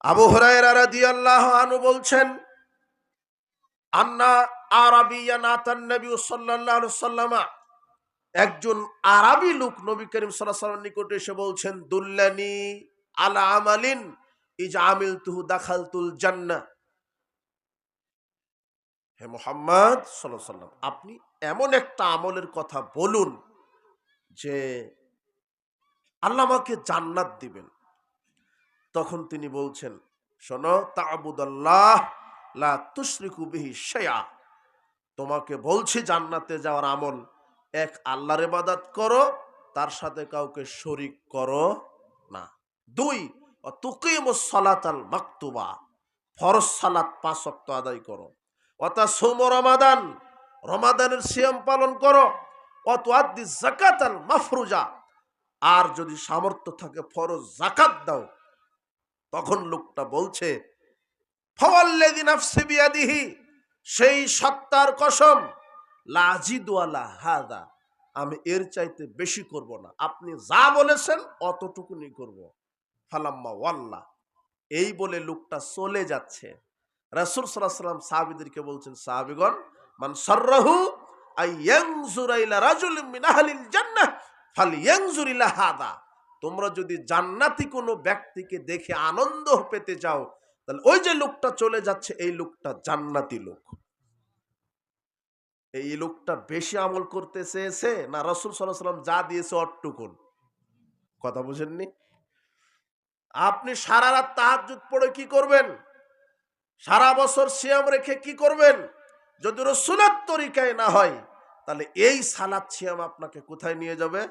আবু হুরায়রা রাদিয়াল্লাহু আনহু বলছেন, আন্না আরাবিয়ান আতান নবী সাল্লাল্লাহু আলাইহি ওয়াসাল্লাম, একজন আরবি লোক নবী করিম সাল্লাল্লাহু আলাইহি ওয়াসাল্লামের নিকটে এসে বলছেন, দুল্লানি আলা আমালিন ইজা আমিলতুহু দাখালতুল জান্নাহ। হে মুহাম্মদ সাল্লাল্লাহু আলাইহি ওয়াসাল্লাম, আপনি এমন একটা আমলের কথা বলুন যে আল্লাহ আমাকে জান্নাত দিবেন। তখন তিনি বলছেন, শোনো, তা'বুদাল্লাহ লা তুশরিকু বিহি শাইআ, তোমাকে বলছি জান্নাতে যাওয়ার আমল, এক আল্লাহর ইবাদত করো, তার সাথে কাউকে শরীক করো না। দুই, তুকিমুস সালাতাল মাকতুবা, ফরজ সালাত 5 ওয়াক্ত আদায় করো। ওয়াতাসুমু রমাদান, রমাদানের সিয়াম পালন করো। ওয়াতুআদ্দিজ যাকাতাল মাফরুজা, আর যদি সামর্থ্য থাকে ফরজ যাকাত দাও। তখন লোকটা বলছে, ফাওয়াল্লাযী নাফসি বিয়াদিহি, সেই সত্তার কসম, লা আজিদু আলা হাযা, আমি এর চাইতে বেশি করব না, আপনি যা বলেছেন অতটুকুনি করব। ফালাম্মা ওয়াল্লা, এই বলে লোকটা চলে যাচ্ছে। রাসূল সাল্লাল্লাহু আলাইহি ওয়াসাল্লাম সাহাবীদেরকে বলছেন, সাহাবীগণ, মান সাররাহু আইয়ানজুরা ইলা রাজুলিন মিন আহলিল জান্নাহ ফালইয়ানজুর ইলা হাযা, তোমরা যদি জান্নাতি কোনো ব্যক্তিকে দেখে আনন্দ পেতে চাও, তাহলে ওই যে লোকটা চলে যাচ্ছে, এই লোকটা জান্নাতি লোক। এই লোকটা বেশি আমল করতে চেয়েছে না রাসূল সাল্লাল্লাহু আলাইহি ওয়াসাল্লাম যা দিয়েছে অট্টুকুন? কথা বুঝেননি? আপনি সারা রাত তাহাজ্জুদ পড়ে কি করবেন? সারা বছর সিয়াম রেখে কি করবেন? যদি রাসূলের তরিকায় না হয়, তাহলে এই সালাত সিয়াম আপনাকে কোথায় নিয়ে যাবে?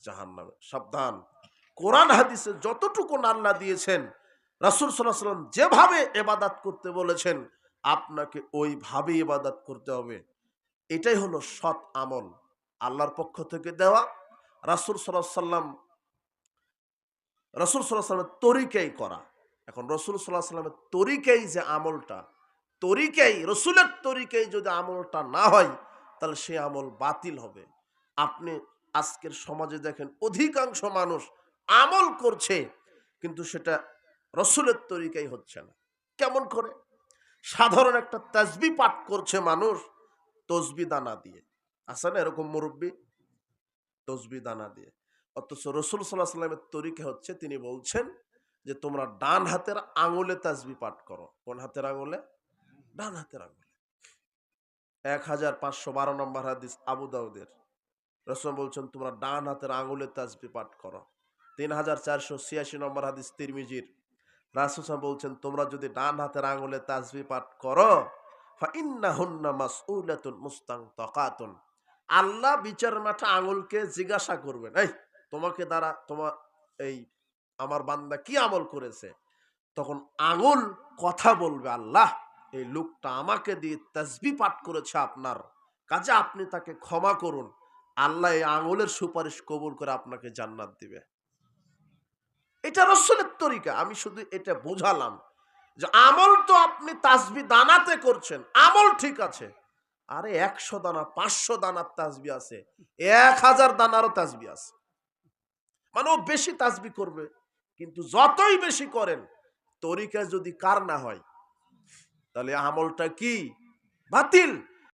জাহান্নামে। সাবধান, কোরআন হাদিসে যতটুকু আল্লাহ দিয়েছেন, রাসূল সাল্লাল্লাহু আলাইহি ওয়াসাল্লাম যেভাবে ইবাদত করতে বলেছেন, আপনাকে ওইভাবে ইবাদত করতে হবে। এটাই হলো সৎ আমল, আল্লাহর পক্ষ থেকে দেওয়া। রাসূল সাল্লাল্লাহু আলাইহি ওয়াসাল্লামের তরিকাই করা। এখন রাসূল সাল্লাল্লাহু আলাইহি ওয়াসাল্লামের তরিকাই যে আমলটা, তরিকাই রাসূলের তরিকাই যদি আমলটা না হয়, তাহলে সেই আমল বাতিল হবে। আপনি আজকের সমাজে দেখেন, অধিকাংশ মানুষ আমল করছে, কিন্তু সেটা রাসূলের তরিকাই হচ্ছে না। কেমন করে? সাধারণ একটা তাসবিহ পাঠ করছে মানুষ, তসবিহ দানা দিয়ে। আছে না এরকম মুরব্বি? তসবিহ দানা দিয়ে। অথচ রাসূল সাল্লাল্লাহু আলাইহি ওয়াসাল্লামের তরিকা হচ্ছে, তিনি বলছেন যে তোমরা ডান হাতের আঙুলে তাসবিহ পাঠ করো। কোন হাতের আঙুলে? ডান হাতের আঙুলে। 1512 নম্বর হাদিস আবু দাউদের। রাসূল বলছেন তোমরা ডান হাতের আঙুলে তাসবিহ পাঠ করো। 3486 নম্বর হাদিস তিরমিজির। রাসূল বলছেন তোমরা যদি ডান হাতের আঙুলে তাসবিহ পাঠ করো, ফা ইন্নাহুন্না মাসউলাতুন মুস্তানতাকাতুন, আল্লাহ বিচার মাঠে আঙুলকে জিজ্ঞাসা করবেন, এই তোমাকে দ্বারা তোমার এই আমার বান্দা কি আমল করেছে? তখন আঙুল কথা বলবে, আল্লাহ, এই লোকটা আমাকে দিয়ে তাসবিহ পাঠ করেছে আপনার কাজে, আপনি তাকে ক্ষমা করুন। আল্লাহ এই আঙুলের সুপারিশ কবুল করে আপনাকে জান্নাত দিবে। এটা রাসূলের তরিকা। আমি শুধু এটা বোঝালাম যে আমল তো আপনি তাসবিহ দানাতে করছেন, আমল ঠিক আছে। আরে 100 দানা 500 দানার তাসবিহ আছে, 1000 দানারও তাসবিহ আছে। মানে ও বেশি তাসবিহ করবে, কিন্তু যতই বেশি করেন, তরিকা যদি কার না হয়, তাহলে আমলটা কি? বাতিল।